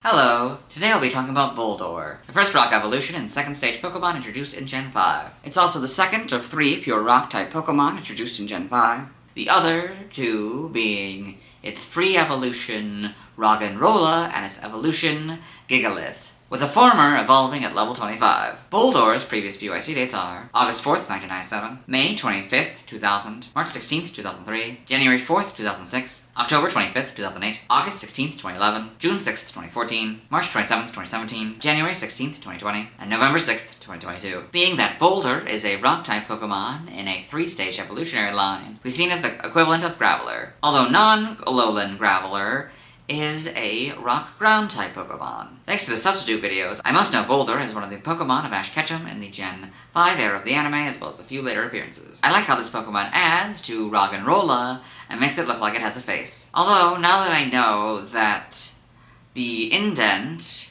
Hello! Today I'll be talking about Boldore, the first rock evolution and second stage Pokémon introduced in Gen 5. It's also the second of 3 pure rock-type Pokémon introduced in Gen 5, the other two being its pre-evolution Roggenrola and its evolution Gigalith, with the former evolving at level 25. Boldore's previous BYC dates are August 4th, 1997, May 25th, 2000, March 16th, 2003, January 4th, 2006, October 25th, 2008, August 16th, 2011, June 6th, 2014, March 27th, 2017, January 16th, 2020, and November 6th, 2022. Being that Boldore is a rock-type Pokémon in a 3-stage evolutionary line, we've seen as the equivalent of Graveler, although non-Alolan Graveler is a rock ground type Pokemon. Thanks to the substitute videos, I must know Boldore is one of the Pokemon of Ash Ketchum in the Gen 5 era of the anime, as well as a few later appearances. I like how this Pokemon adds to Roggenrola and makes it look like it has a face. Although, now that I know that the indent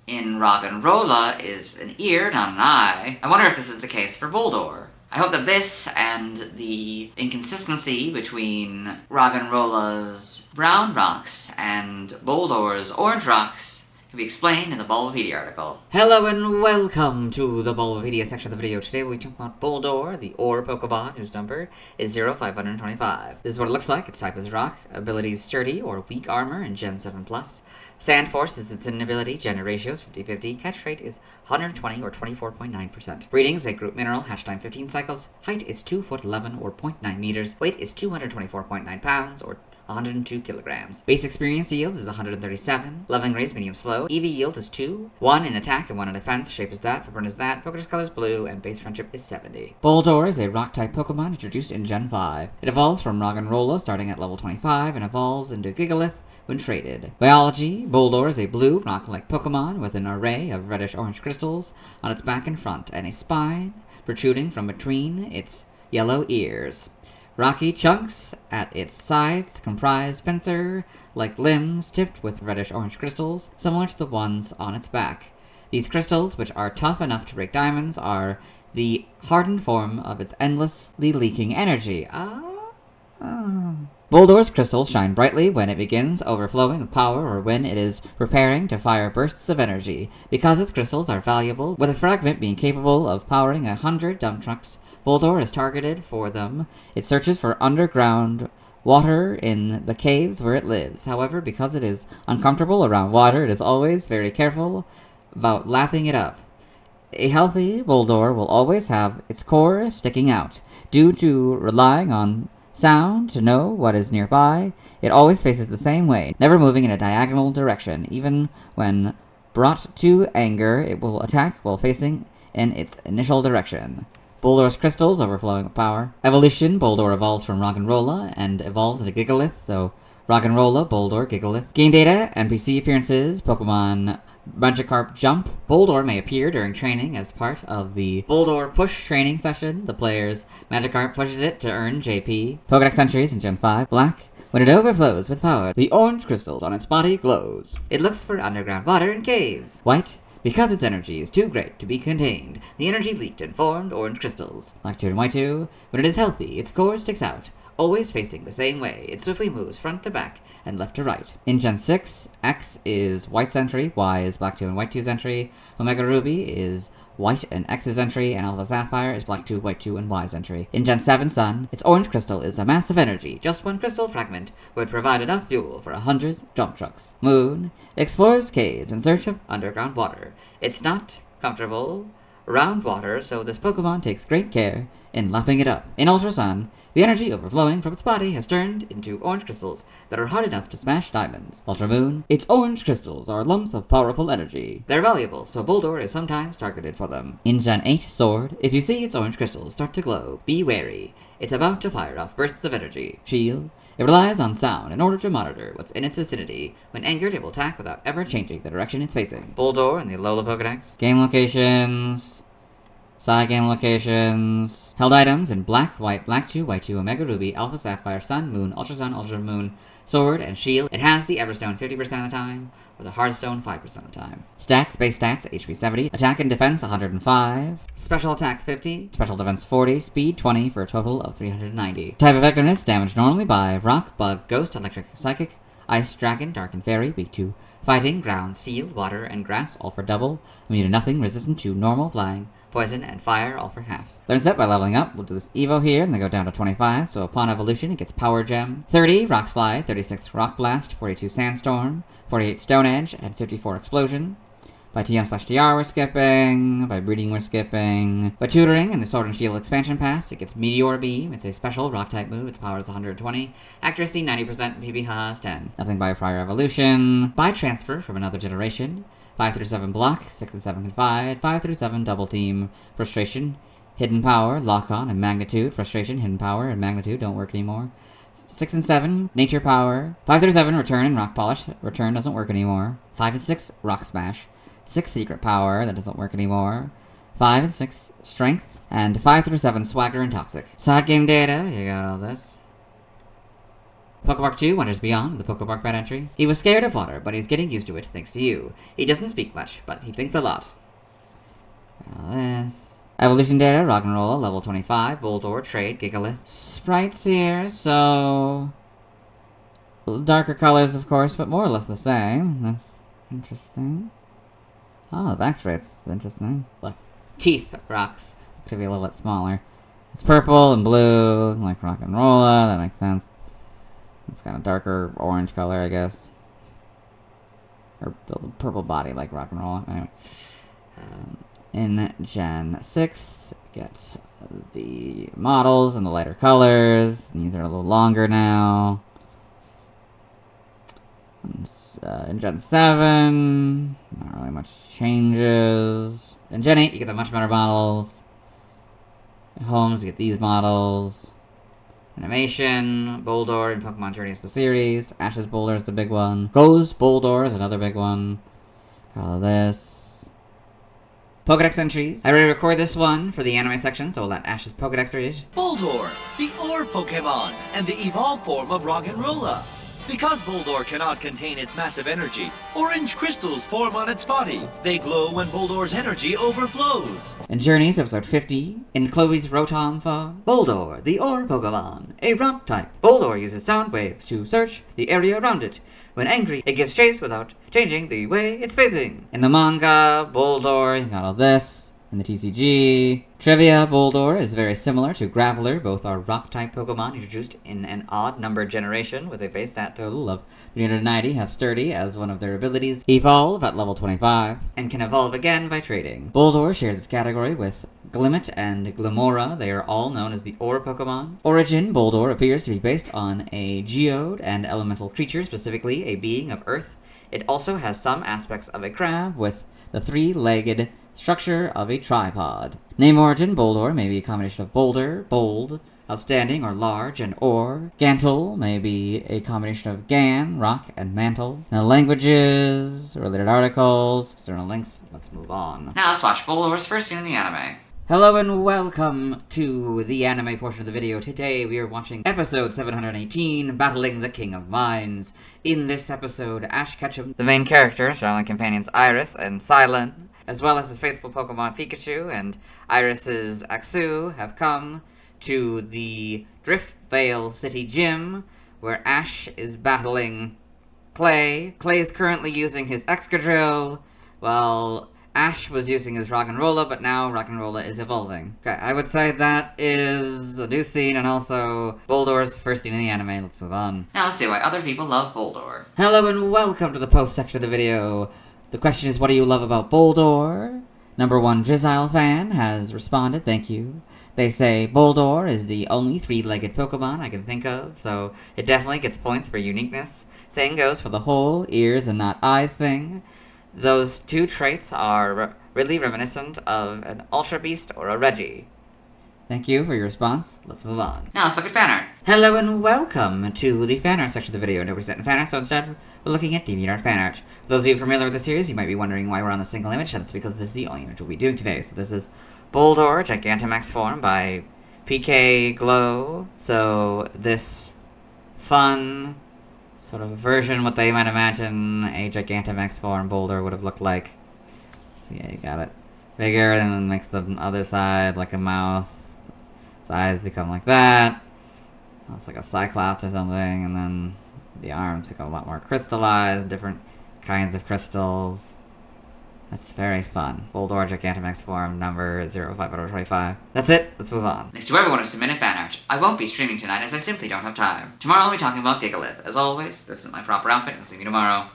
in Roggenrola is an ear, not an eye, I wonder if this is the case for Boldore. I hope that this and the inconsistency between Roggenrola's brown rocks and Boldore's orange rocks can be explained in the Bulbapedia article. Hello and welcome to the Bulbapedia section of the video. Today we talk about Boldore, the Ore Pokemon, whose number is 0525. This is what it looks like. Its type is rock, abilities sturdy or weak armor in Gen 7+. Sand Force is its inability, gender ratio is 50-50, catch rate is 120 or 24.9%. Breeding is a group mineral, hatch time 15 cycles, height is 2 foot 11 or 0.9 meters, weight is 224.9 pounds or 102 kilograms. Base experience yield is 137, leveling rate is medium slow, EV yield is 2, 1 in attack and 1 in defense, shape is that, footprint is that, Pokédex color is blue, and base friendship is 70. Boldore is a rock-type Pokemon introduced in Gen 5. It evolves from Roggenrola starting at level 25 and evolves into Gigalith when traded. Biology: Boldore is a blue, rock-like Pokemon with an array of reddish-orange crystals on its back and front, and a spine protruding from between its yellow ears. Rocky chunks at its sides comprise pincer-like limbs tipped with reddish-orange crystals, similar to the ones on its back. These crystals, which are tough enough to break diamonds, are the hardened form of its endlessly leaking energy. Boldore's crystals shine brightly when it begins overflowing with power or when it is preparing to fire bursts of energy. Because its crystals are valuable, with a fragment being capable of powering 100 dump trucks, Boldore is targeted for them. It searches for underground water in the caves where it lives. However, because it is uncomfortable around water, it is always very careful about lapping it up. A healthy Boldore will always have its core sticking out. Due to relying on sound to know what is nearby, it always faces the same way, never moving in a diagonal direction. Even when brought to anger, it will attack while facing in its initial direction. Boldore's crystals overflowing with power. Evolution: Boldore evolves from Roggenrola and evolves into Gigalith, so Roggenrola, Boldore, Gigalith. Game data, NPC appearances, Pokemon Magikarp Jump. Boldore may appear during training as part of the Boldore Push training session. The player's Magikarp pushes it to earn JP. Pokédex entries in Gen 5. Black: when it overflows with power, the orange crystals on its body glows. It looks for underground water in caves. White: because its energy is too great to be contained, the energy leaked and formed orange crystals. Black 2 and White 2: when it is healthy, its core sticks out, always facing the same way. It swiftly moves front to back and left to right. In Gen 6, X is White's entry, Y is Black 2 and White 2's entry, Omega Ruby is White and X's entry, and Alpha Sapphire is Black 2, White 2, and Y's entry. In Gen 7 Sun, its orange crystal is a mass of energy. Just one crystal fragment would provide enough fuel for 100 dump trucks. Moon explores caves in search of underground water. It's not comfortable around water, so this Pokemon takes great care in lapping it up. In Ultra Sun, the energy overflowing from its body has turned into orange crystals that are hard enough to smash diamonds. Ultra Moon, its orange crystals are lumps of powerful energy. They're valuable, so Boldore is sometimes targeted for them. In Gen 8 Sword, if you see its orange crystals start to glow, be wary. It's about to fire off bursts of energy. Shield: it relies on sound in order to monitor what's in its vicinity. When angered, it will attack without ever changing the direction it's facing. Boldore in the Alola Pokédex. Game locations. Side game locations. Held items in Black, White, Black 2, White 2, Omega Ruby, Alpha Sapphire, Sun, Moon, Ultra Moon, Sword, and Shield. It has the Everstone 50% of the time, or the Hearthstone 5% of the time. Stats: base stats, HP 70, attack and defense 105, special attack 50, special defense 40, speed 20 for a total of 390. Type effectiveness: damage normally by rock, bug, ghost, electric, psychic, Ice Dragon, Dark and Fairy, weak to fighting, ground, steel, water, and grass, all for double. Immune to nothing, resistant to normal, flying, poison, and fire, all for half. Learn set by leveling up. We'll do this Evo here, and then go down to 25. So upon evolution, it gets Power Gem. 30, Rock Slide, 36, Rock Blast, 42, Sandstorm, 48, Stone Edge, and 54, Explosion. By TM/TR we're skipping, by breeding we're skipping. By tutoring in the Sword and Shield expansion pass, it gets Meteor Beam. It's a special rock type move. Its power is 120, accuracy 90%, PB has 10. Nothing by prior evolution. By transfer from another generation. 5 through 7 block, 6 and 7 confide, 5 through 7 double team, frustration, hidden power, lock on, and magnitude. Frustration, hidden power, and magnitude don't work anymore. 6 and 7, nature power. 5 through 7, return and rock polish. Return doesn't work anymore. 5 and 6, rock smash. 6 secret power, that doesn't work anymore. 5 and 6 strength, and 5 through 7 swagger and toxic. Side game data, you got all this. Pokepark 2 wanders beyond the Pokepark bed entry. He was scared of water, but he's getting used to it thanks to you. He doesn't speak much, but he thinks a lot. All this. Evolution data, Rock'n'Rolla, level 25, Boldore, Trade, Gigalith. Sprites here, so... darker colors, of course, but more or less the same. That's interesting. Oh, the back sprite's interesting. Look, teeth rocks to be a little bit smaller. It's purple and blue, like Rock'n'Rolla, that makes sense. It's kind of darker orange color, I guess. Or purple body, like Rock'n'Rolla. Anyway. In Gen 6, get the models and the lighter colors. These are a little longer now. In Gen 7, not really much changes. In Gen 8, you get the much better models. In Homes, you get these models. Animation, Boldore, and Pokemon Journeys the series. Ash's Boulder is the big one. Go's Boldore is another big one. Got all this. Pokedex entries. I already recorded this one for the anime section, so we'll let Ash's Pokedex read it. Boldore, the ore Pokemon, and the evolved form of Rock'n'Rolla. Because Boldore cannot contain its massive energy, orange crystals form on its body. They glow when Boldore's energy overflows. In Journeys, episode 50, in Chloe's Rotom farm. Boldore, the ore Pokemon, a rock type. Boldore uses sound waves to search the area around it. When angry, it gives chase without changing the way it's facing. In the manga, Boldore, you got all this. In the TCG, Trivia, Boldore is very similar to Graveler. Both are rock-type Pokemon introduced in an odd-numbered generation with a base stat total of 390, have Sturdy as one of their abilities, evolve at level 25, and can evolve again by trading. Boldore shares its category with Glimmet and Glimora. They are all known as the Ore Pokemon. Origin, Boldore appears to be based on a geode and elemental creature, specifically a being of Earth. It also has some aspects of a crab with the three-legged structure of a tripod. Name origin, Boldore may be a combination of boulder, bold, outstanding, or large, and ore. Gantle may be a combination of gan, rock, and mantle. Now languages, related articles, external links. Let's move on. Now let's watch Boldore's first scene in the anime. Hello and welcome to the anime portion of the video. Today we are watching episode 718, Battling the King of Mines. In this episode, Ash Ketchum, the main character, traveling companions Iris and Silent, as well as his faithful Pokemon Pikachu and Iris's Axu, have come to the Driftvale City Gym, where Ash is battling Clay. Clay is currently using his Excadrill, while Ash was using his Rock'n'Rolla, but now Rock'n'Rolla is evolving. Okay, I would say that is a new scene, and also Boldore's first scene in the anime. Let's move on. Now let's see why other people love Boldore. Hello and welcome to the post section of the video. The question is, what do you love about Boldore? Number 1 Drizzile fan has responded, thank you. They say, Boldore is the only three-legged Pokemon I can think of, so it definitely gets points for uniqueness. Same goes for the whole ears and not eyes thing. Those two traits are really reminiscent of an Ultra Beast or a Reggie. Thank you for your response. Let's move on. Now let's look at fan art. Hello and welcome to the fan art section of the video. Nobody's setting fan art, so instead we're looking at DeviantArt fan art. For those of you familiar with the series, you might be wondering why we're on a single image. That's because this is the only image we'll be doing today. So this is Boldore, Gigantamax form by PK Glow. So this fun sort of version, what they might imagine a Gigantamax form Boulder would have looked like. So yeah, you got it. Bigger, and then makes the other side like a mouth. Its eyes become like that. It's like a Cyclops or something, and then The arms become a lot more crystallized, different kinds of crystals. That's very fun. Boldore Gigantamax form number 05/25. That's it. Let's move on. Thanks to everyone who submitted fan art. I won't be streaming tonight as I simply don't have time. Tomorrow I'll be talking about Gigalith. As always, this is my proper outfit. I'll see you tomorrow.